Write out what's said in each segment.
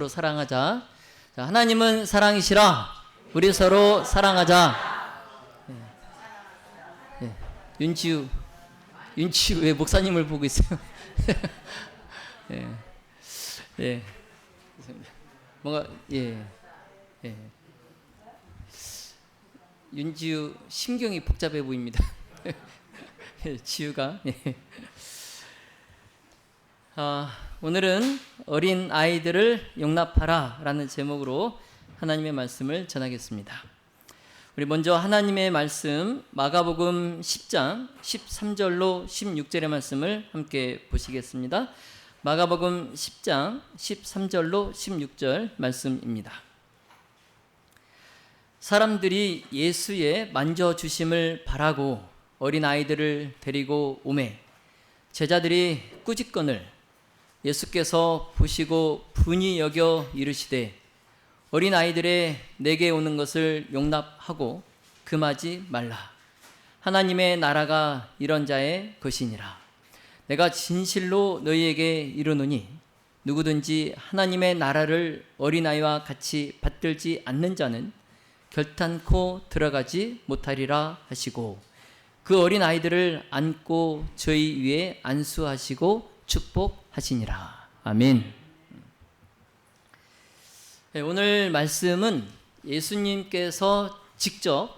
사랑하자. 자, 하나님은 사랑이시라. 우리 서로 사랑하자. 예. 윤지우 왜 목사님을 보고 있어요? 예. 예. 뭔가 예. 윤지우 심경이 복잡해 보입니다. 지우가. 예. 오늘은 어린 아이들을 용납하라 라는 제목으로 하나님의 말씀을 전하겠습니다. 우리 먼저 하나님의 말씀 마가복음 10장 13절로 16절의 말씀을 함께 보시겠습니다. 마가복음 10장 13절로 16절 말씀입니다. 사람들이 예수의 만져주심을 바라고 어린 아이들을 데리고 오매 제자들이 꾸짖거늘 예수께서 보시고 분이 여겨 이르시되 어린 아이들의 내게 오는 것을 용납하고 금하지 말라. 하나님의 나라가 이런 자의 것이니라. 내가 진실로 너희에게 이르노니 누구든지 하나님의 나라를 어린아이와 같이 받들지 않는 자는 결탄코 들어가지 못하리라 하시고 그 어린 아이들을 안고 저희 위에 안수하시고 축복하시니라. 아멘. 오늘 말씀은 예수님께서 직접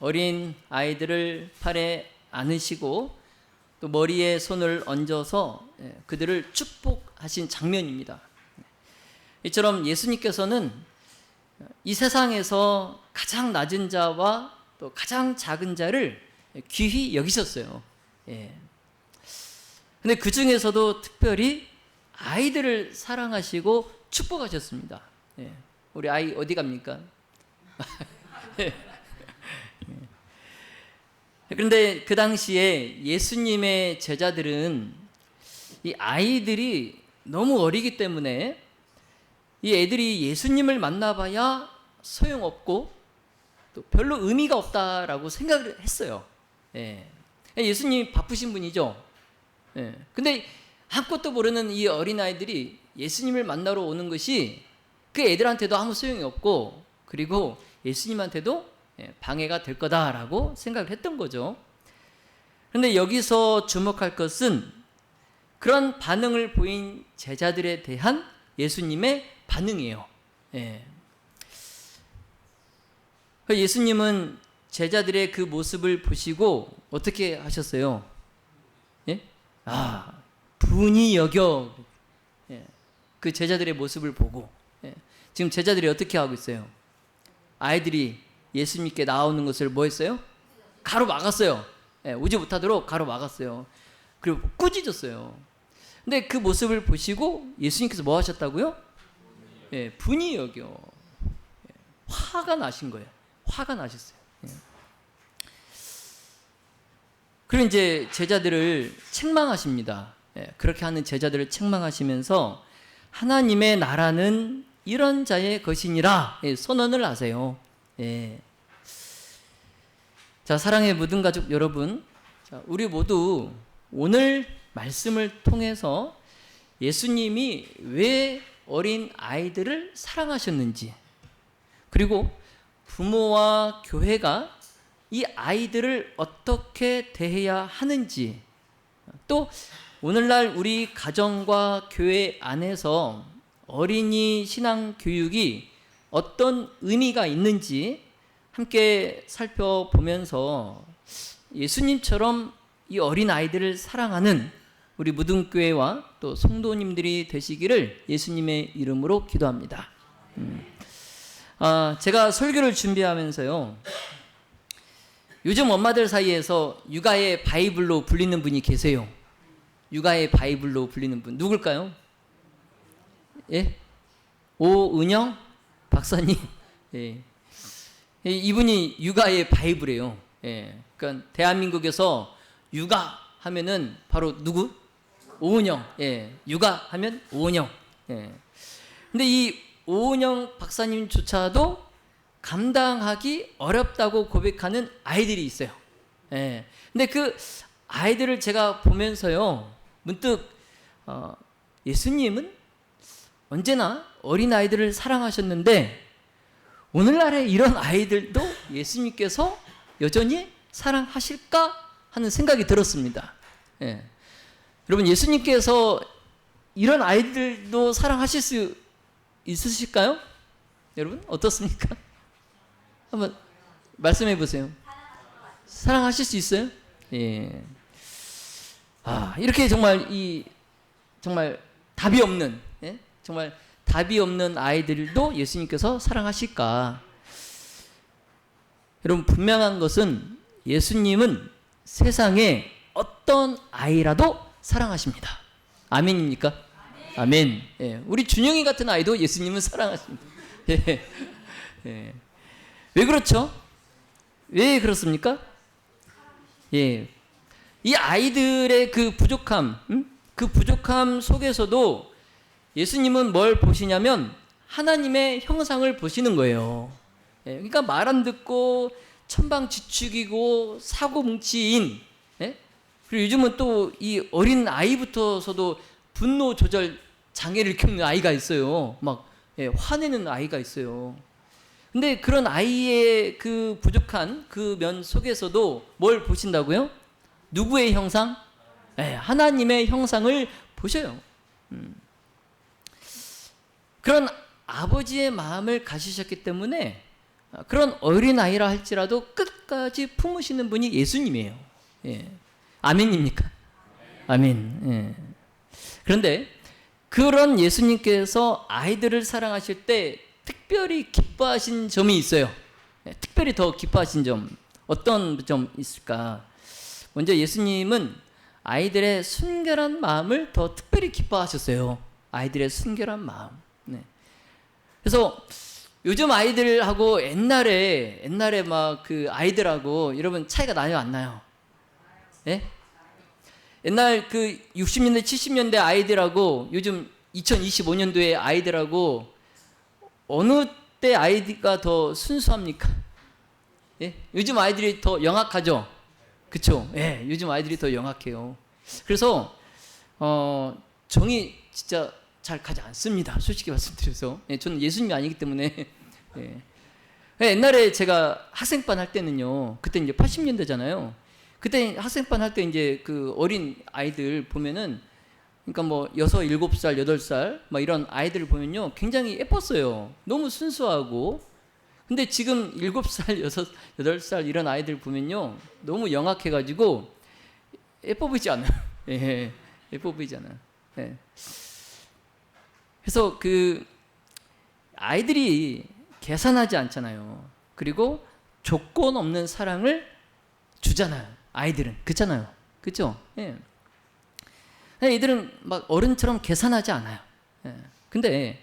어린 아이들을 팔에 안으시고 또 머리에 손을 얹어서 그들을 축복하신 장면입니다. 이처럼 예수님께서는 이 세상에서 가장 낮은 자와 또 가장 작은 자를 귀히 여기셨어요. 근데 그 중에서도 특별히 아이들을 사랑하시고 축복하셨습니다. 우리 아이 어디 갑니까? 그런데 그 당시에 예수님의 제자들은 이 아이들이 너무 어리기 때문에 이 애들이 예수님을 만나봐야 소용없고 또 별로 의미가 없다라고 생각을 했어요. 예수님이 바쁘신 분이죠. 근데 아무것도 모르는 이 어린아이들이 예수님을 만나러 오는 것이 그 애들한테도 아무 소용이 없고 그리고 예수님한테도 방해가 될 거다라고 생각을 했던 거죠. 그런데 여기서 주목할 것은 그런 반응을 보인 제자들에 대한 예수님의 반응이에요. 예수님은 제자들의 그 모습을 보시고 어떻게 하셨어요? 분이 여겨. 그 제자들의 모습을 보고 지금 제자들이 어떻게 하고 있어요? 아이들이 예수님께 나오는 것을 뭐 했어요? 가로막았어요. 오지 못하도록 가로막았어요. 그리고 꾸짖었어요. 근데 그 모습을 보시고 예수님께서 뭐 하셨다고요? 분이 여겨. 화가 나신 거예요. 화가 나셨어요. 그리고 이제 제자들을 책망하십니다. 그렇게 하는 제자들을 책망하시면서 하나님의 나라는 이런 자의 것이니라 선언을 하세요. 자, 사랑의 모든 가족 여러분, 자, 우리 모두 오늘 말씀을 통해서 예수님이 왜 어린 아이들을 사랑하셨는지, 그리고 부모와 교회가 이 아이들을 어떻게 대해야 하는지, 또 오늘날 우리 가정과 교회 안에서 어린이 신앙 교육이 어떤 의미가 있는지 함께 살펴보면서 예수님처럼 이 어린 아이들을 사랑하는 우리 무등교회와 또 성도님들이 되시기를 예수님의 이름으로 기도합니다. 제가 설교를 준비하면서요, 요즘 엄마들 사이에서 육아의 바이블로 불리는 분이 계세요. 육아의 바이블로 불리는 분 누굴까요? 오은영 박사님. 이분이 육아의 바이블이에요. 그러니까 대한민국에서 육아 하면은 바로 누구? 오은영. 육아 하면 오은영. 근데 이 오은영 박사님조차도 감당하기 어렵다고 고백하는 아이들이 있어요. 근데 그 아이들을 제가 보면서요, 문득 예수님은 언제나 어린 아이들을 사랑하셨는데 오늘날의 이런 아이들도 예수님께서 여전히 사랑하실까 하는 생각이 들었습니다. 예. 여러분, 예수님께서 이런 아이들도 사랑하실 수 있으실까요? 여러분 어떻습니까? 한번 말씀해 보세요. 사랑하실 수 있어요? 예. 이렇게 정말 정말 답이 없는, 예? 정말 답이 없는 아이들도 예수님께서 사랑하실까? 여러분, 분명한 것은 예수님은 세상에 어떤 아이라도 사랑하십니다. 아멘입니까? 아멘. 예. 우리 준영이 같은 아이도 예수님은 사랑하십니다. 예. 예. 왜 그렇죠? 왜 그렇습니까? 예. 이 아이들의 그 부족함, 그 부족함 속에서도 예수님은 뭘 보시냐면 하나님의 형상을 보시는 거예요. 예. 그러니까 말 안 듣고 천방지축이고 사고뭉치인, 예? 그리고 요즘은 또 이 어린 아이부터서도 분노 조절 장애를 겪는 아이가 있어요. 막 화내는 아이가 있어요. 근데 그런 아이의 그 부족한 그 면 속에서도 뭘 보신다고요? 누구의 형상? 하나님의 형상을 보셔요. 그런 아버지의 마음을 가지셨기 때문에 그런 어린아이라 할지라도 끝까지 품으시는 분이 예수님이에요. 예. 아멘입니까? 아멘. 예. 그런데 그런 예수님께서 아이들을 사랑하실 때 특별히 기뻐하신 점이 있어요. 예. 특별히 더 기뻐하신 점, 어떤 점 있을까? 먼저 예수님은 아이들의 순결한 마음을 더 특별히 기뻐하셨어요. 아이들의 순결한 마음. 네. 그래서 요즘 아이들하고 옛날에 막 그 아이들하고 여러분 차이가 나요, 안 나요? 예? 옛날 그 60년대, 70년대 아이들하고 요즘 2025년도의 아이들하고 어느 때 아이가 더 순수합니까? 예? 요즘 아이들이 더 영악하죠? 그쵸? 예, 요즘 아이들이 더 영악해요. 그래서 정이 진짜 잘 가지 않습니다. 솔직히 말씀드려서. 예, 저는 예수님이 아니기 때문에. 예. 옛날에 제가 학생반 할 때는요, 그때 이제 80년대잖아요. 그때 학생반 할 때 이제 그 어린 아이들 보면은, 그러니까 뭐 6, 7살, 8살 막 이런 아이들을 보면요, 굉장히 예뻤어요. 너무 순수하고. 근데 지금 7살, 6, 8살 이런 아이들 보면요, 너무 영악해가지고 예뻐 보이지 않아요. 예, 예뻐 보이지 않아요. 예. 그래서 그 아이들이 계산하지 않잖아요. 그리고 조건 없는 사랑을 주잖아요. 아이들은. 그렇잖아요. 그렇죠? 예. 이들은 막 어른처럼 계산하지 않아요. 예. 근데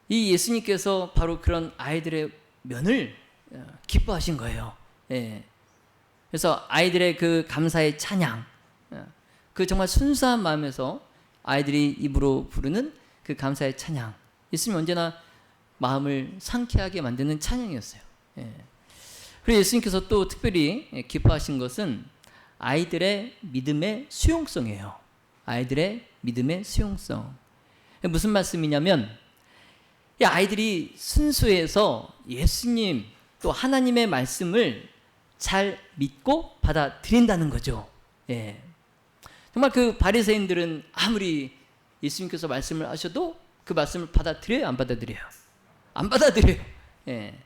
이 예수님께서 바로 그런 아이들의 면을 기뻐하신 거예요. 예. 그래서 아이들의 그 감사의 찬양, 그 정말 순수한 마음에서 아이들이 입으로 부르는 그 감사의 찬양, 예수님 언제나 마음을 상쾌하게 만드는 찬양이었어요. 예. 그리고 예수님께서 또 특별히 기뻐하신 것은 아이들의 믿음의 수용성이에요. 아이들의 믿음의 수용성. 무슨 말씀이냐면, 이 아이들이 순수해서 예수님 또 하나님의 말씀을 잘 믿고 받아들인다는 거죠. 예. 정말 그 바리새인들은 아무리 예수님께서 말씀을 하셔도 그 말씀을 받아들여요, 안 받아들여요? 안 받아들여요. 예.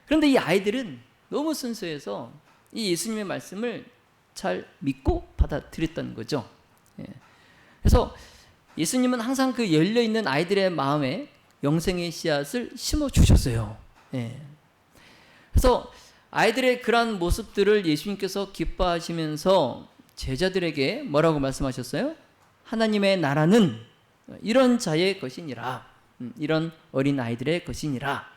그런데 이 아이들은 너무 순수해서 이 예수님의 말씀을 잘 믿고 받아들였다는 거죠. 예. 그래서 예수님은 항상 그 열려있는 아이들의 마음에 영생의 씨앗을 심어 주셨어요. 예. 그래서 아이들의 그러한 모습들을 예수님께서 기뻐하시면서 제자들에게 뭐라고 말씀하셨어요? 하나님의 나라는 이런 자의 것이니라. 이런 어린 아이들의 것이니라.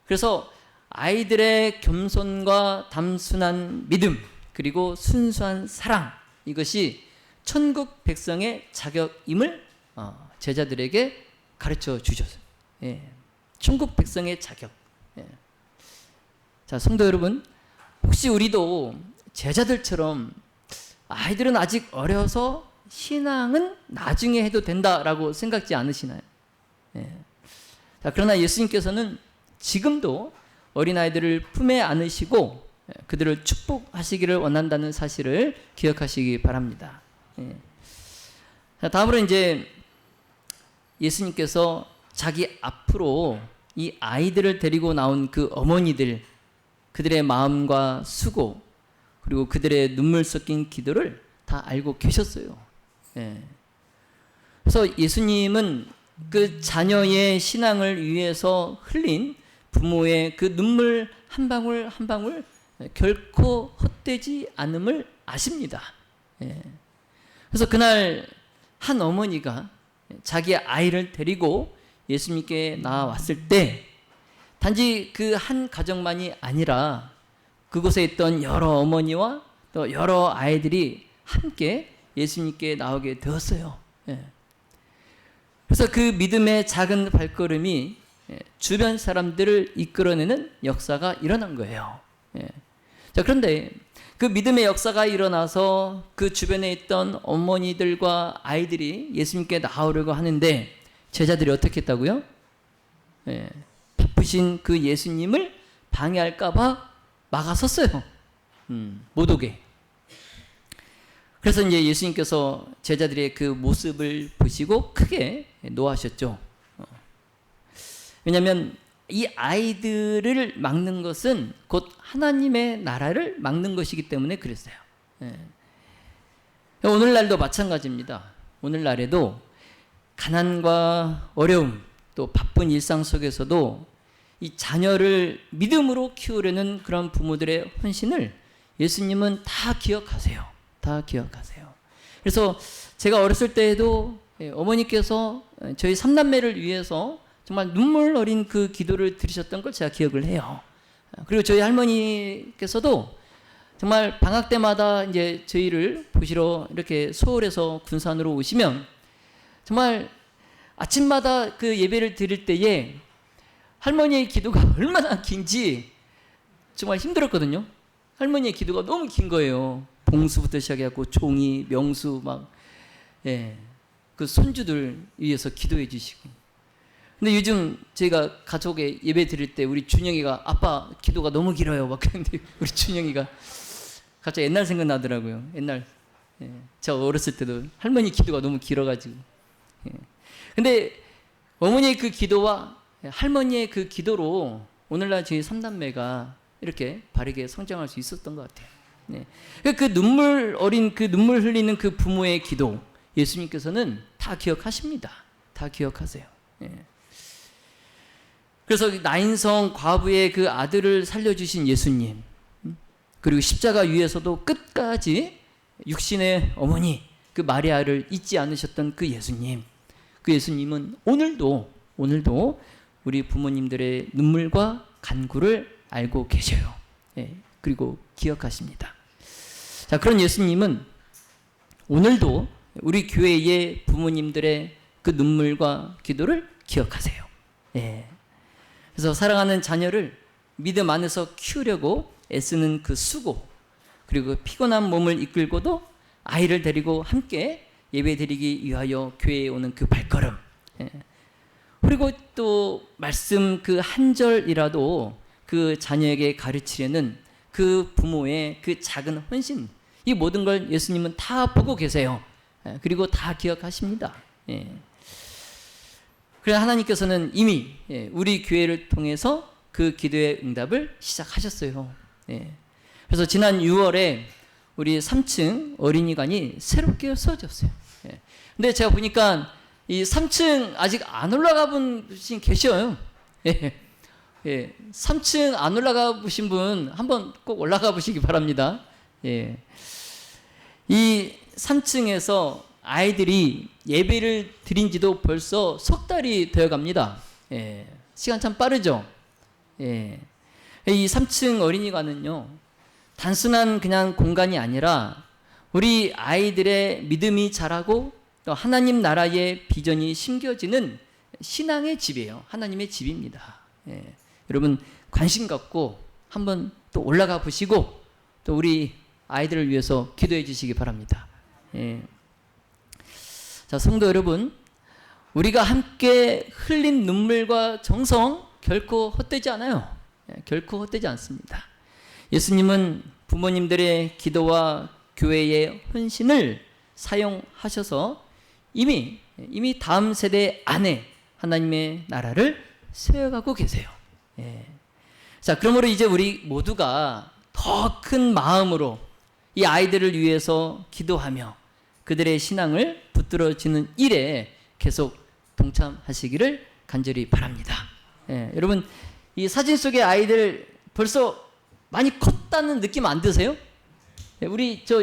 그래서 아이들의 겸손과 담순한 믿음, 그리고 순수한 사랑, 이것이 천국 백성의 자격임을 제자들에게 가르쳐 주셨어요. 예. 천국 백성의 자격. 예. 자, 성도 여러분, 혹시 우리도 제자들처럼 아이들은 아직 어려서 신앙은 나중에 해도 된다라고 생각지 않으시나요? 예. 자, 그러나 예수님께서는 지금도 어린아이들을 품에 안으시고 그들을 축복하시기를 원한다는 사실을 기억하시기 바랍니다. 예. 자, 다음으로 이제 예수님께서 자기 앞으로 이 아이들을 데리고 나온 그 어머니들, 그들의 마음과 수고, 그리고 그들의 눈물 섞인 기도를 다 알고 계셨어요. 예. 그래서 예수님은 그 자녀의 신앙을 위해서 흘린 부모의 그 눈물 한 방울 한 방울 결코 헛되지 않음을 아십니다. 예. 그래서 그날 한 어머니가 자기 아이를 데리고 예수님께 나왔을 때 단지 그 한 가정만이 아니라 그곳에 있던 여러 어머니와 또 여러 아이들이 함께 예수님께 나오게 되었어요. 예. 그래서 그 믿음의 작은 발걸음이 주변 사람들을 이끌어내는 역사가 일어난 거예요. 예. 자, 그런데 그 믿음의 역사가 일어나서 그 주변에 있던 어머니들과 아이들이 예수님께 나오려고 하는데 제자들이 어떻게 했다고요? 예. 바쁘신 그 예수님을 방해할까봐 막아섰어요. 못 오게. 그래서 이제 예수님께서 제자들의 그 모습을 보시고 크게 노하셨죠. 왜냐하면 이 아이들을 막는 것은 곧 하나님의 나라를 막는 것이기 때문에 그랬어요. 예. 오늘날도 마찬가지입니다. 오늘날에도 가난과 어려움 또 바쁜 일상 속에서도 이 자녀를 믿음으로 키우려는 그런 부모들의 헌신을 예수님은 다 기억하세요. 다 기억하세요. 그래서 제가 어렸을 때에도 어머니께서 저희 삼남매를 위해서 정말 눈물 어린 그 기도를 드리셨던 걸 제가 기억을 해요. 그리고 저희 할머니께서도 정말 방학 때마다 이제 저희를 보시러 이렇게 서울에서 군산으로 오시면 정말 아침마다 그 예배를 드릴 때에 할머니의 기도가 얼마나 긴지 정말 힘들었거든요. 할머니의 기도가 너무 긴 거예요. 봉수부터 시작해갖고 종이, 명수 막, 예, 그 손주들 위해서 기도해 주시고. 근데 요즘 저희가 가족에 예배 드릴 때 우리 준영이가 아빠 기도가 너무 길어요. 막 그런데 우리 준영이가 갑자기 옛날 생각나더라고요. 옛날, 예, 저 어렸을 때도 할머니 기도가 너무 길어가지고. 예. 근데 어머니의 그 기도와 할머니의 그 기도로 오늘날 저희 삼남매가 이렇게 바르게 성장할 수 있었던 것 같아요. 네. 그 눈물 어린 그 눈물 흘리는 그 부모의 기도 예수님께서는 다 기억하십니다. 다 기억하세요. 네. 그래서 나인성 과부의 그 아들을 살려주신 예수님, 그리고 십자가 위에서도 끝까지 육신의 어머니 그 마리아를 잊지 않으셨던 그 예수님, 그 예수님은 오늘도 우리 부모님들의 눈물과 간구를 알고 계셔요. 예, 그리고 기억하십니다. 자, 그런 예수님은 오늘도 우리 교회의 부모님들의 그 눈물과 기도를 기억하세요. 예. 그래서 사랑하는 자녀를 믿음 안에서 키우려고 애쓰는 그 수고, 그리고 피곤한 몸을 이끌고도 아이를 데리고 함께 예배드리기 위하여 교회에 오는 그 발걸음, 예. 그리고 또 말씀 그 한 절이라도 그 자녀에게 가르치려는 그 부모의 그 작은 헌신, 이 모든 걸 예수님은 다 보고 계세요. 예. 그리고 다 기억하십니다. 예. 그래서 하나님께서는 이미 우리 교회를 통해서 그 기도의 응답을 시작하셨어요. 예. 그래서 지난 6월에 우리 3층 어린이관이 새롭게 세워졌어요. 예. 근데 제가 보니까 이 3층 아직 안 올라가 본 분 계셔요. 예. 예. 3층 안 올라가 보신 분 한번 꼭 올라가 보시기 바랍니다. 예. 이 3층에서 아이들이 예배를 드린 지도 벌써 석 달이 되어 갑니다. 예. 시간 참 빠르죠? 예. 이 3층 어린이관은요, 단순한 그냥 공간이 아니라 우리 아이들의 믿음이 자라고 또 하나님 나라의 비전이 심겨지는 신앙의 집이에요. 하나님의 집입니다. 예. 여러분 관심 갖고 한번 또 올라가 보시고 또 우리 아이들을 위해서 기도해 주시기 바랍니다. 예. 자, 성도 여러분, 우리가 함께 흘린 눈물과 정성 결코 헛되지 않아요. 결코 헛되지 않습니다. 예수님은 부모님들의 기도와 교회의 헌신을 사용하셔서 이미 다음 세대 안에 하나님의 나라를 세워가고 계세요. 자, 그러므로 이제 우리 모두가 더 큰 마음으로 이 아이들을 위해서 기도하며 그들의 신앙을 붙들어지는 일에 계속 동참하시기를 간절히 바랍니다. 여러분, 이 사진 속의 아이들 벌써 많이 컸다는 느낌 안 드세요? 우리 저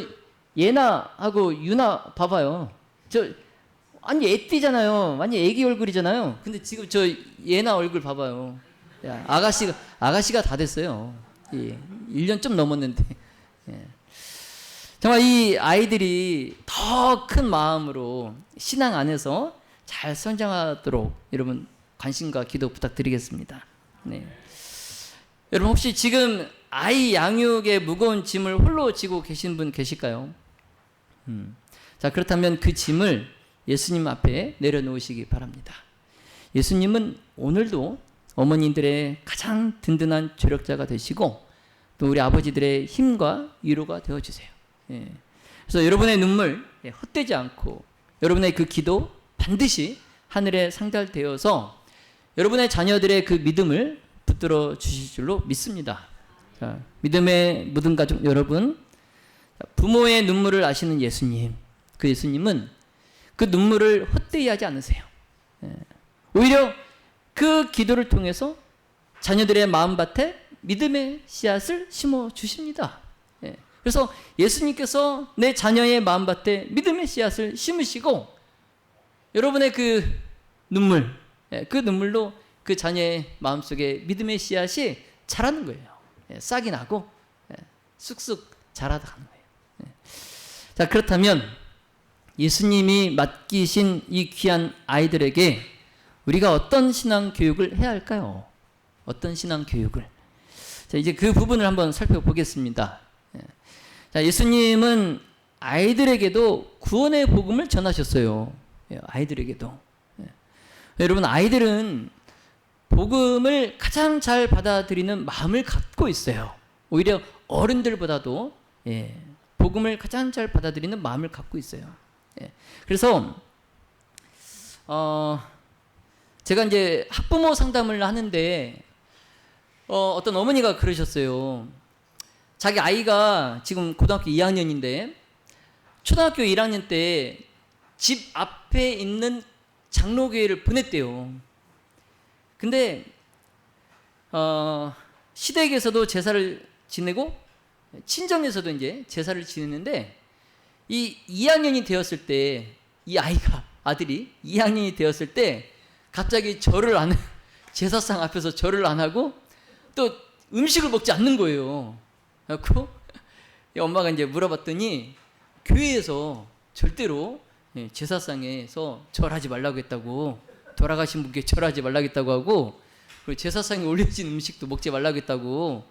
예나하고 유나 봐봐요. 저 완전 애띠잖아요. 완전 애기 얼굴이잖아요. 근데 지금 저 예나 얼굴 봐봐요. 야, 아가씨가 다 됐어요. 1년 좀 넘었는데. 정말 이 아이들이 더 큰 마음으로 신앙 안에서 잘 성장하도록 여러분 관심과 기도 부탁드리겠습니다. 네. 여러분 혹시 지금 아이 양육의 무거운 짐을 홀로 지고 계신 분 계실까요? 자, 그렇다면 그 짐을 예수님 앞에 내려놓으시기 바랍니다. 예수님은 오늘도 어머님들의 가장 든든한 조력자가 되시고 또 우리 아버지들의 힘과 위로가 되어주세요. 그래서 여러분의 눈물 헛되지 않고 여러분의 그 기도 반드시 하늘에 상달되어서 여러분의 자녀들의 그 믿음을 붙들어 주실 줄로 믿습니다. 자, 믿음의 모든 가족 여러분, 부모의 눈물을 아시는 예수님, 그 예수님은 그 눈물을 헛되이 하지 않으세요. 오히려 그 기도를 통해서 자녀들의 마음밭에 믿음의 씨앗을 심어 주십니다. 그래서 예수님께서 내 자녀의 마음밭에 믿음의 씨앗을 심으시고 여러분의 그 눈물, 그 눈물로 그 자녀의 마음속에 믿음의 씨앗이 자라는 거예요. 싹이 나고 쑥쑥 자라가는 거예요. 자, 그렇다면 예수님이 맡기신 이 귀한 아이들에게 우리가 어떤 신앙 교육을 해야 할까요? 어떤 신앙 교육을? 자, 이제 그 부분을 한번 살펴보겠습니다. 자, 예수님은 아이들에게도 구원의 복음을 전하셨어요. 아이들에게도. 여러분, 아이들은 복음을 가장 잘 받아들이는 마음을 갖고 있어요. 오히려 어른들보다도 복음을 가장 잘 받아들이는 마음을 갖고 있어요. 그래서 제가 이제 학부모 상담을 하는데 어떤 어머니가 그러셨어요. 자기 아이가 지금 고등학교 2학년인데 초등학교 1학년 때 집 앞에 있는 장로교회를 보냈대요. 근데 시댁에서도 제사를 지내고 친정에서도 이제 제사를 지냈는데 이 2학년이 되었을 때 이 아들이 2학년이 되었을 때 갑자기 절을 안 제사상 앞에서 절을 안 하고 또 음식을 먹지 않는 거예요. 그래서 엄마가 이제 물어봤더니 교회에서 절대로 제사상에서 절하지 말라고 했다고, 돌아가신 분께 절하지 말라고 했다고 하고, 그리고 제사상에 올려진 음식도 먹지 말라고 했다고.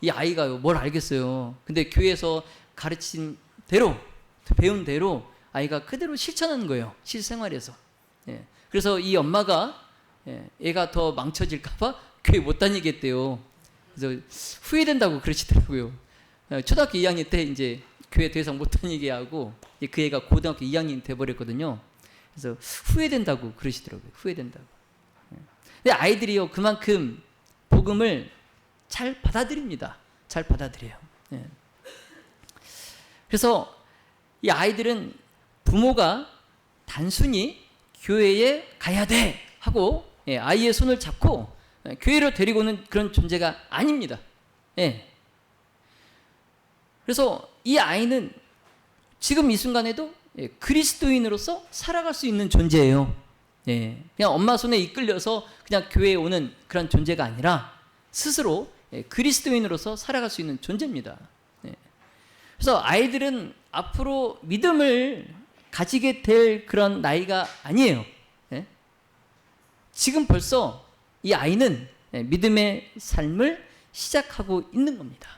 이 아이가 뭘 알겠어요. 근데 교회에서 가르친 대로, 배운 대로 아이가 그대로 실천하는 거예요. 실생활에서. 그래서 이 엄마가 애가 더 망쳐질까봐 교회 못 다니겠대요. 그래서 후회된다고 그러시더라고요. 초등학교 2학년 때 이제 교회 더 이상 못 다니게 하고 그 애가 고등학교 2학년이 돼버렸거든요. 그래서 후회된다고 그러시더라고요. 후회된다고. 근데 아이들이요, 그만큼 복음을 잘 받아들입니다. 잘 받아들여요. 그래서 이 아이들은 부모가 단순히 교회에 가야 돼 하고 아이의 손을 잡고 교회로 데리고 오는 그런 존재가 아닙니다. 그래서 이 아이는 지금 이 순간에도 그리스도인으로서 살아갈 수 있는 존재예요. 그냥 엄마 손에 이끌려서 그냥 교회에 오는 그런 존재가 아니라 스스로 그리스도인으로서 살아갈 수 있는 존재입니다. 그래서 아이들은 앞으로 믿음을 가지게 될 그런 나이가 아니에요. 지금 벌써 이 아이는 믿음의 삶을 시작하고 있는 겁니다.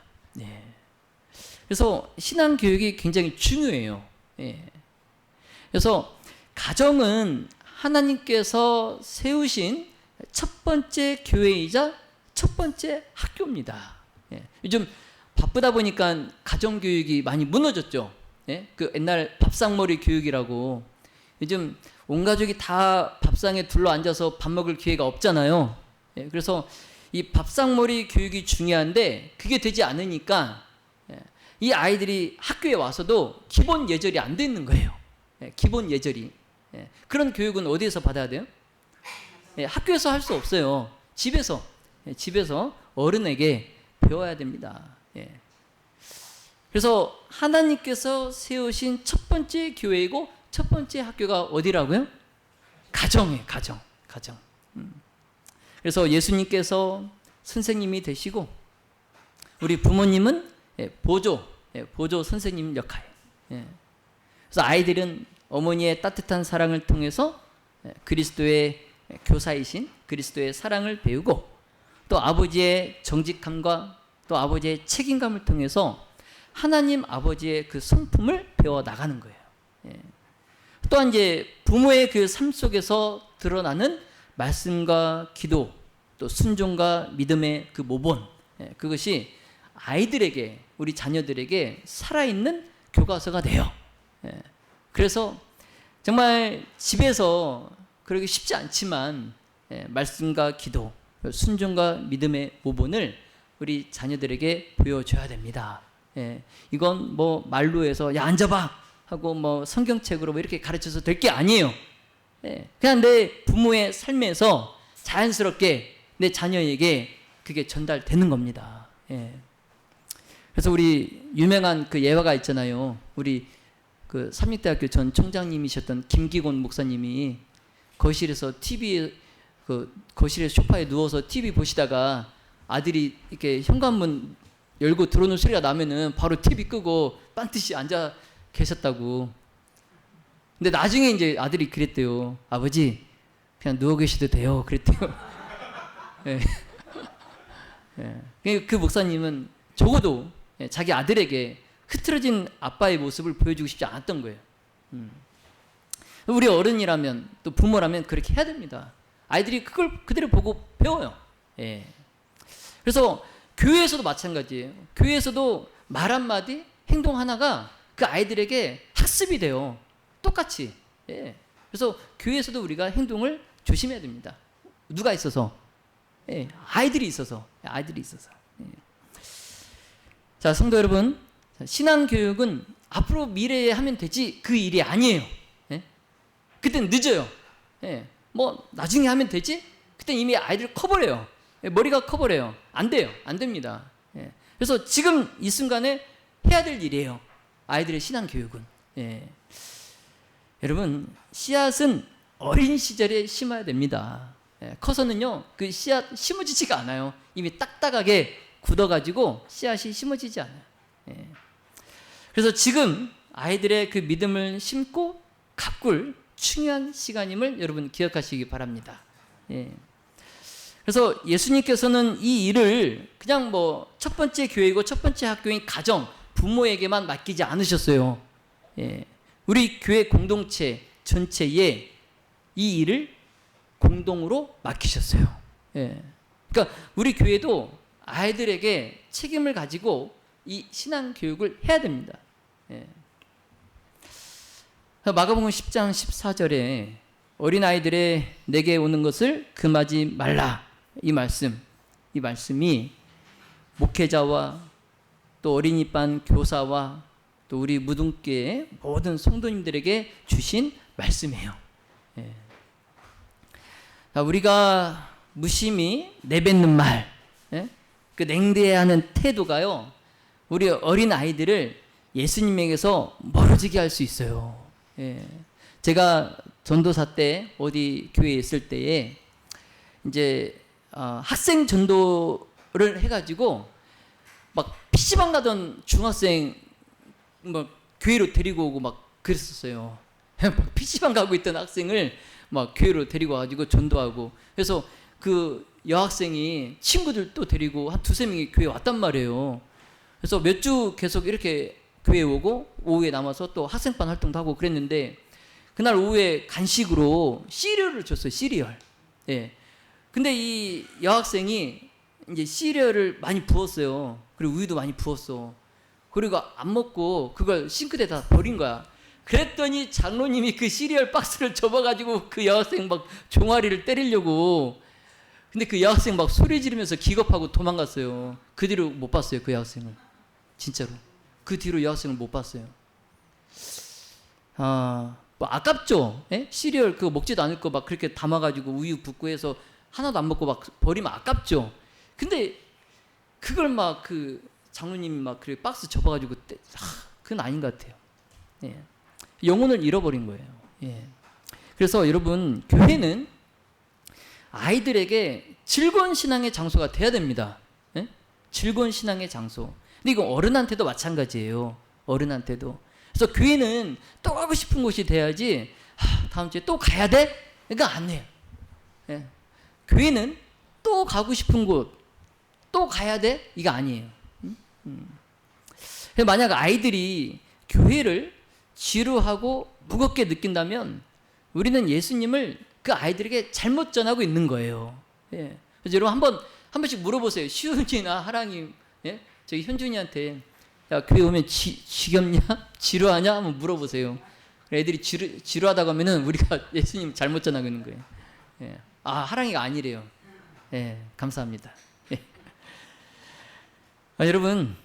그래서 신앙교육이 굉장히 중요해요. 그래서 가정은 하나님께서 세우신 첫 번째 교회이자 첫 번째 학교입니다. 요즘 바쁘다 보니까 가정교육이 많이 무너졌죠. 그 옛날 밥상머리 교육이라고, 요즘 온 가족이 다 밥상에 둘러 앉아서 밥 먹을 기회가 없잖아요. 그래서 이 밥상머리 교육이 중요한데 그게 되지 않으니까 이 아이들이 학교에 와서도 기본 예절이 안 돼 있는 거예요. 기본 예절이. 그런 교육은 어디에서 받아야 돼요? 학교에서 할 수 없어요. 집에서 어른에게 배워야 됩니다. 그래서 하나님께서 세우신 첫 번째 교회이고 첫 번째 학교가 어디라고요? 가정이에요. 가정. 그래서 예수님께서 선생님이 되시고 우리 부모님은 보조 선생님 역할. 그래서 아이들은 어머니의 따뜻한 사랑을 통해서 그리스도의 교사이신 그리스도의 사랑을 배우고, 또 아버지의 정직함과 또 아버지의 책임감을 통해서 하나님 아버지의 그 성품을 배워 나가는 거예요. 또한 이제 부모의 그 삶 속에서 드러나는 말씀과 기도, 또 순종과 믿음의 그 모본, 그것이 아이들에게, 우리 자녀들에게 살아있는 교과서가 돼요. 그래서 정말 집에서 그러기 쉽지 않지만 말씀과 기도, 순종과 믿음의 모본을 우리 자녀들에게 보여줘야 됩니다. 이건 뭐 말로 해서 야 앉아봐 하고 뭐 성경책으로 뭐 이렇게 가르쳐서 될 게 아니에요. 그냥 내 부모의 삶에서 자연스럽게 내 자녀에게 그게 전달되는 겁니다. 그래서 우리 유명한 그 예화가 있잖아요. 우리 그 삼육대학교 전 총장님이셨던 김기곤 목사님이 거실에서 거실에 소파에 누워서 TV 보시다가 아들이 이렇게 현관문 열고 들어오는 소리가 나면은 바로 TV 끄고 빤듯이 앉아 계셨다고. 근데 나중에 이제 아들이 그랬대요. 아버지, 그냥 누워 계셔도 돼요. 그랬대요. 그 목사님은 적어도 자기 아들에게 흐트러진 아빠의 모습을 보여주고 싶지 않았던 거예요. 우리 어른이라면 또 부모라면 그렇게 해야 됩니다. 아이들이 그걸 그대로 보고 배워요. 그래서 교회에서도 마찬가지예요. 교회에서도 말 한마디, 행동 하나가 그 아이들에게 학습이 돼요. 똑같이. 그래서 교회에서도 우리가 행동을 조심해야 됩니다. 누가 있어서? 아이들이 있어서. 자, 성도 여러분, 신앙교육은 앞으로 미래에 하면 되지 그 일이 아니에요. 그땐 늦어요. 뭐 나중에 하면 되지? 그땐 이미 아이들 커버려요. 머리가 커버려요. 안 돼요. 안 됩니다. 그래서 지금 이 순간에 해야 될 일이에요. 아이들의 신앙교육은. 여러분, 씨앗은 어린 시절에 심어야 됩니다. 커서는요, 그 씨앗 심어지지가 않아요. 이미 딱딱하게 굳어가지고 씨앗이 심어지지 않아요. 그래서 지금 아이들의 그 믿음을 심고 가꿀 중요한 시간임을 여러분 기억하시기 바랍니다. 그래서 예수님께서는 이 일을 그냥 뭐 첫 번째 교회이고 첫 번째 학교인 가정, 부모에게만 맡기지 않으셨어요. 우리 교회 공동체 전체에 이 일을 공동으로 맡기셨어요. 그러니까 우리 교회도 아이들에게 책임을 가지고 이 신앙 교육을 해야 됩니다. 마가복음 10장 14절에 어린아이들의 내게 오는 것을 금하지 말라, 이 말씀이 목회자와 또 어린이반 교사와 또 우리 무등교회 모든 성도님들에게 주신 말씀이에요. 우리가 무심히 내뱉는 말, 그 냉대하는 태도가요, 우리 어린 아이들을 예수님에게서 멀어지게 할 수 있어요. 제가 전도사 때 어디 교회에 있을 때에 이제 학생 전도를 해가지고 막 PC방 가던 중학생 막 교회로 데리고 오고 막 그랬었어요. PC방 가고 있던 학생을 막 교회로 데리고 와가지고 전도하고, 그래서 그 여학생이 친구들 또 데리고 한 두세 명이 교회 왔단 말이에요. 그래서 몇 주 계속 이렇게 교회 오고 오후에 남아서 또 학생반 활동도 하고 그랬는데, 그날 오후에 간식으로 시리얼을 줬어요. 시리얼. 예. 근데 이 여학생이 이제 시리얼을 많이 부었어요. 그리고 우유도 많이 부었어. 그리고 안 먹고 그걸 싱크대에다 버린 거야. 그랬더니 장로님이 그 시리얼 박스를 접어가지고 그 여학생 막 종아리를 때리려고. 근데 그 여학생 막 소리 지르면서 기겁하고 도망갔어요. 그 뒤로 못 봤어요. 그 여학생을. 진짜로. 그 뒤로 여학생을 못 봤어요. 뭐 아깝죠? 예? 시리얼 그거 먹지도 않을 거 막 그렇게 담아가지고 우유 붓고 해서 하나도 안 먹고 막 버리면 아깝죠? 근데 그걸 막 그 장로님이 막 그렇게 박스 접어가지고 그건 아닌 것 같아요. 예. 영혼을 잃어버린 거예요. 예. 그래서 여러분, 교회는 아이들에게 즐거운 신앙의 장소가 돼야 됩니다. 예? 즐거운 신앙의 장소. 근데 이거 어른한테도 마찬가지예요. 어른한테도. 그래서 교회는 또 가고 싶은 곳이 돼야지, 다음 주에 또 가야 돼? 그러니까 안 해요. 예. 교회는 또 가고 싶은 곳, 또 가야 돼? 이거 아니에요. 만약 아이들이 교회를 지루하고 무겁게 느낀다면 우리는 예수님을 그 아이들에게 잘못 전하고 있는 거예요. 예. 그래서 여러분 한 번씩 물어보세요. 시훈이나 하랑이, 예? 저기 현준이한테 야, 교회 오면 지겹냐? 지루하냐? 한번 물어보세요. 애들이 지루하다고 하면은 우리가 예수님 잘못 전하고 있는 거예요. 예. 하랑이가 아니래요. 예, 감사합니다. 예. 여러분,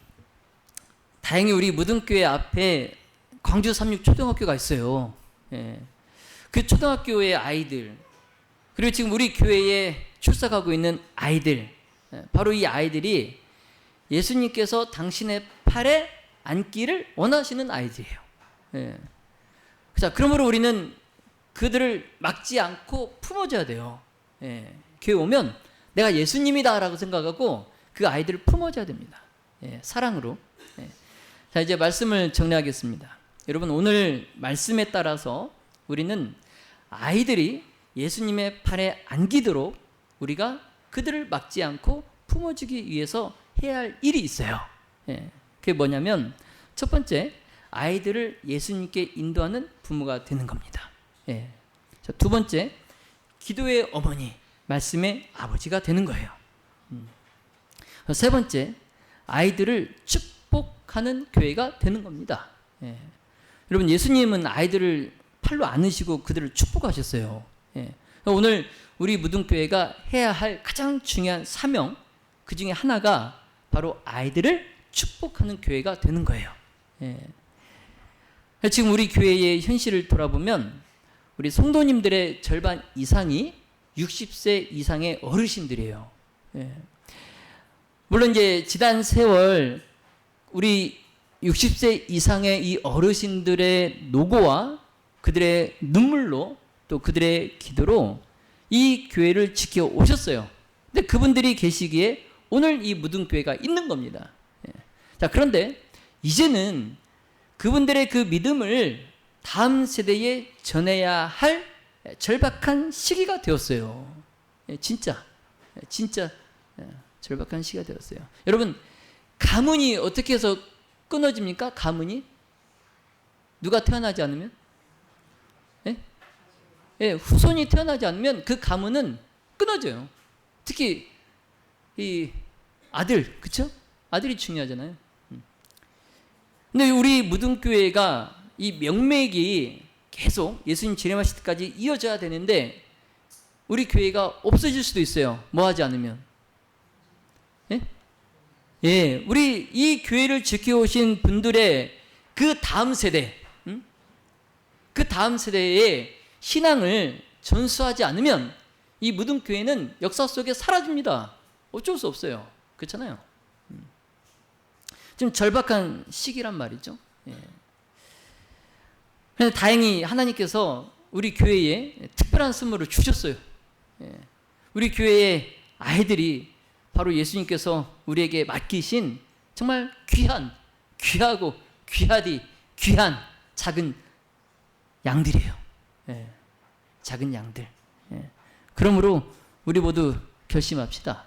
다행히 우리 무등교회 앞에 광주 삼육초등학교가 있어요. 예. 그 초등학교의 아이들, 그리고 지금 우리 교회에 출석하고 있는 아이들, 바로 이 아이들이 예수님께서 당신의 팔에 앉기를 원하시는 아이들이에요. 예. 자, 그러므로 우리는 그들을 막지 않고 품어줘야 돼요. 예. 교회 오면 내가 예수님이다라고 생각하고 그 아이들을 품어줘야 됩니다. 예. 사랑으로. 예. 자, 이제 말씀을 정리하겠습니다. 여러분, 오늘 말씀에 따라서 우리는 아이들이 예수님의 팔에 안기도록 우리가 그들을 막지 않고 품어주기 위해서 해야 할 일이 있어요. 예. 그게 뭐냐면, 첫 번째, 아이들을 예수님께 인도하는 부모가 되는 겁니다. 예. 자, 두 번째, 기도의 어머니, 말씀의 아버지가 되는 거예요. 세 번째, 아이들을 축복하는 교회가 되는 겁니다. 예. 여러분, 예수님은 아이들을 팔로 안으시고 그들을 축복하셨어요. 예. 오늘 우리 무등교회가 해야 할 가장 중요한 사명, 그 중에 하나가 바로 아이들을 축복하는 교회가 되는 거예요. 예. 지금 우리 교회의 현실을 돌아보면 우리 성도님들의 절반 이상이 60세 이상의 어르신들이에요. 예. 물론 이제 지난 세월 우리 60세 이상의 이 어르신들의 노고와 그들의 눈물로 또 그들의 기도로 이 교회를 지켜 오셨어요. 근데 그분들이 계시기에 오늘 이 무등교회가 있는 겁니다. 예. 자, 그런데 이제는 그분들의 그 믿음을 다음 세대에 전해야 할 절박한 시기가 되었어요. 예, 진짜 절박한 시기가 되었어요. 여러분, 가문이 어떻게 해서 끊어집니까? 가문이? 누가 태어나지 않으면? 예? 예, 후손이 태어나지 않으면 그 가문은 끊어져요. 특히 이 아들, 그쵸? 아들이 중요하잖아요. 근데 우리 무등교회가 이 명맥이 계속 예수님 재림하실 때까지 이어져야 되는데 우리 교회가 없어질 수도 있어요. 뭐 하지 않으면. 예? 예, 우리 이 교회를 지켜오신 분들의 그 다음 세대, 그 다음 세대의 신앙을 전수하지 않으면 이 무등교회는 역사 속에 사라집니다. 어쩔 수 없어요. 그렇잖아요. 좀 절박한 시기란 말이죠. 예. 그런데 다행히 하나님께서 우리 교회에 특별한 선물을 주셨어요. 예. 우리 교회의 아이들이 바로 예수님께서 우리에게 맡기신 정말 귀하고 귀한 작은 양들이에요. 예. 작은 양들. 예. 그러므로 우리 모두 결심합시다.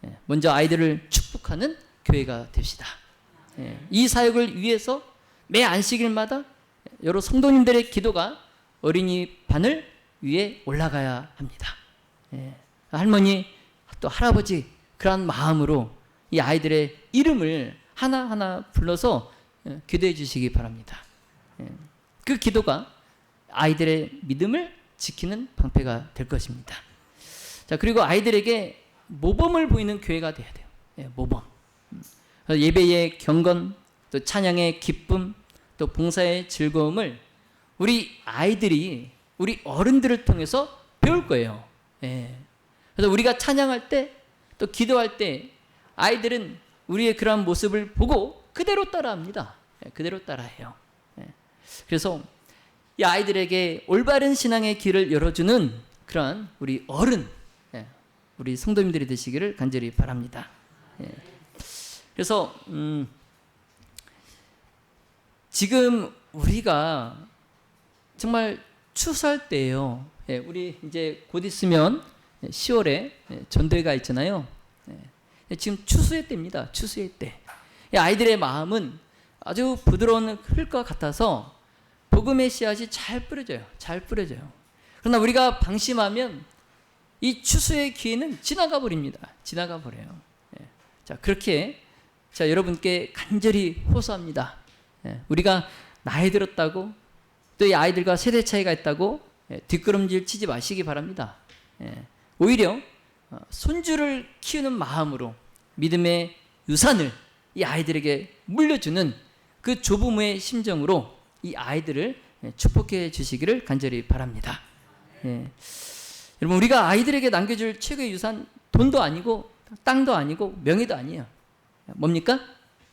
예. 먼저 아이들을 축복하는 교회가 됩시다. 예. 이 사역을 위해서 매 안식일마다 여러 성도님들의 기도가 어린이 바늘 위에 올라가야 합니다. 예. 할머니 또 할아버지 그런 마음으로 이 아이들의 이름을 하나하나 불러서 기도해 주시기 바랍니다. 예. 그 기도가 아이들의 믿음을 지키는 방패가 될 것입니다. 자, 그리고 아이들에게 모범을 보이는 교회가 돼야 돼요. 예, 모범. 예배의 경건, 또 찬양의 기쁨, 또 봉사의 즐거움을 우리 아이들이 우리 어른들을 통해서 배울 거예요. 예. 그래서 우리가 찬양할 때, 또 기도할 때 아이들은 우리의 그러한 모습을 보고 그대로 따라합니다. 예, 그대로 따라해요. 예. 그래서 이 아이들에게 올바른 신앙의 길을 열어주는 그러한 우리 어른, 예, 우리 성도님들이 되시기를 간절히 바랍니다. 예. 그래서 지금 우리가 정말 추수할 때예요. 예, 우리 이제 곧 있으면 10월에 전도회가 있잖아요. 예, 지금 추수의 때입니다. 추수의 때. 아이들의 마음은 아주 부드러운 흘과 같아서 복음의 씨앗이 잘 뿌려져요. 잘 뿌려져요. 그러나 우리가 방심하면 이 추수의 기회는 지나가 버립니다. 지나가 버려요. 예. 자, 그렇게 자, 여러분께 간절히 호소합니다. 예. 우리가 나이 들었다고 또 이 아이들과 세대 차이가 있다고 뒷걸음질 치지 마시기 바랍니다. 예. 오히려 손주를 키우는 마음으로 믿음의 유산을 이 아이들에게 물려주는 그 조부모의 심정으로 이 아이들을 축복해 주시기를 간절히 바랍니다. 예. 여러분, 우리가 아이들에게 남겨줄 최고의 유산 돈도 아니고 땅도 아니고 명예도 아니에요. 뭡니까?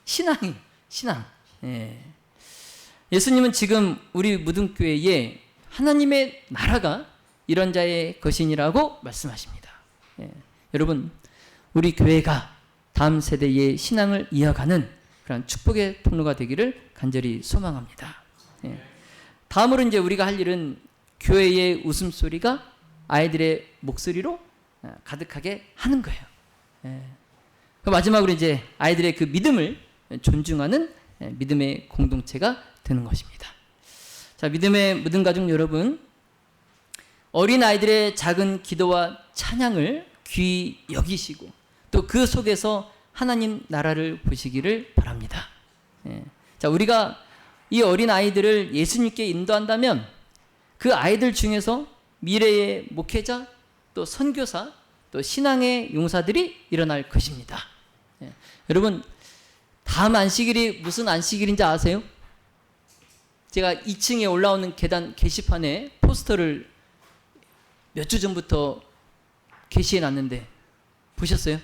신앙이 신앙. 예. 예수님은 지금 우리 무등교회에 하나님의 나라가 이런 자의 것이니라고 말씀하십니다. 예. 여러분, 우리 교회가 다음 세대의 신앙을 이어가는 그런 축복의 통로가 되기를 간절히 소망합니다. 예. 다음으로 이제 우리가 할 일은 교회의 웃음소리가 아이들의 목소리로 가득하게 하는 거예요. 예. 마지막으로 이제 아이들의 그 믿음을 존중하는 믿음의 공동체가 되는 것입니다. 자, 믿음의 모든 가족 여러분, 어린 아이들의 작은 기도와 찬양을 귀히 여기시고 또 그 속에서 하나님 나라를 보시기를 바랍니다. 예. 자, 우리가 이 어린 아이들을 예수님께 인도한다면 그 아이들 중에서 미래의 목회자, 또 선교사, 또 신앙의 용사들이 일어날 것입니다. 예. 여러분, 다음 안식일이 무슨 안식일인지 아세요? 제가 2층에 올라오는 계단 게시판에 포스터를 몇 주 전부터 게시해 놨는데 보셨어요?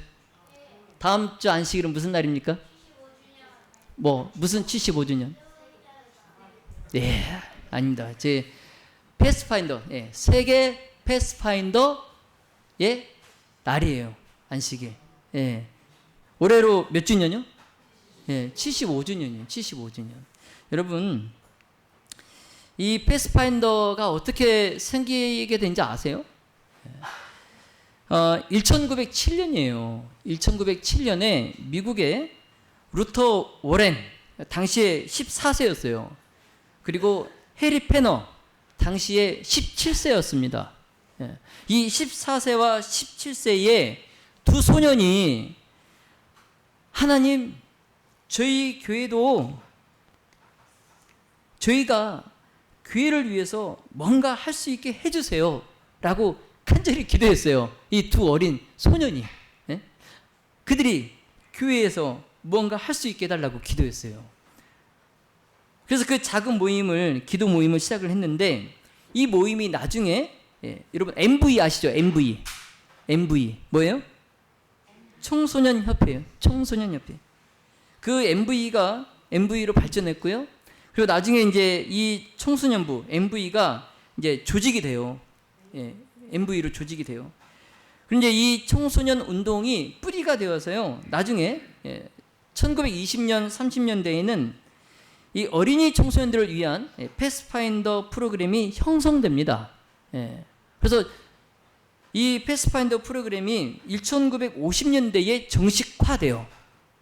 다음 주 안식일은 무슨 날입니까? 뭐 무슨 75주년? 네, 아닙니다. 제 패스파인더, 예, 세계 패스파인더의 날이에요. 안식일. 예. 올해로 몇 주년이요? 예, 75주년이에요. 75주년. 여러분, 이 패스파인더가 어떻게 생기게 된지 아세요? 1907년이에요. 1907년에 미국의 루터 워렌, 당시에 14세였어요. 그리고 해리 페너, 당시에 17세였습니다. 이 14세와 17세의 두 소년이 하나님, 저희 교회도 저희가 교회를 위해서 뭔가 할 수 있게 해주세요 라고 간절히 기도했어요. 이 두 어린 소년이. 예? 그들이 교회에서 뭔가 할 수 있게 해달라고 기도했어요. 그래서 그 작은 모임을, 기도 모임을 시작을 했는데 이 모임이 나중에, 예, 여러분 MV 아시죠? MV 뭐예요? 청소년 협회예요. 청소년 협회. 그 MV로 발전했고요. 그리고 나중에 이제 이 청소년부 MV가 이제 조직이 돼요. 예, MV로 조직이 돼요. 그런데 이 청소년 운동이 뿌리가 되어서요. 나중에 1920년, 30년대에는 이 어린이 청소년들을 위한 패스파인더 프로그램이 형성됩니다. 예. 그래서 이 패스파인더 프로그램이 1950년대에 정식화돼요.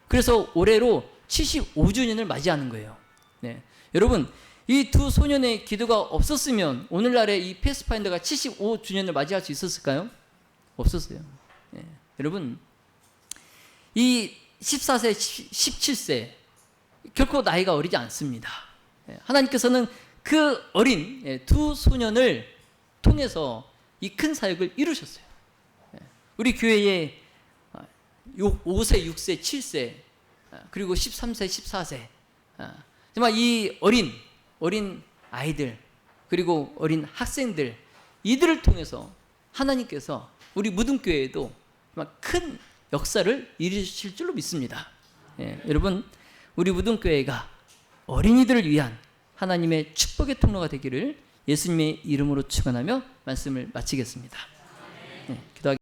그래서 올해로 75주년을 맞이하는 거예요. 네. 여러분, 이 두 소년의 기도가 없었으면 오늘날의 이 패스파인더가 75주년을 맞이할 수 있었을까요? 없었어요. 예. 여러분, 이 14세, 17세 결코 나이가 어리지 않습니다. 예. 하나님께서는 그 어린 두 소년을 통해서 이 큰 사역을 이루셨어요. 예. 우리 교회에 5세, 6세, 7세 그리고 13세, 14세 정말 이 어린 아이들 그리고 어린 학생들 이들을 통해서 하나님께서 우리 무등교회에도 큰 역사를 이루실 줄로 믿습니다. 예, 여러분, 우리 무등교회가 어린이들을 위한 하나님의 축복의 통로가 되기를 예수님의 이름으로 축원하며 말씀을 마치겠습니다. 예, 기도하겠습니다.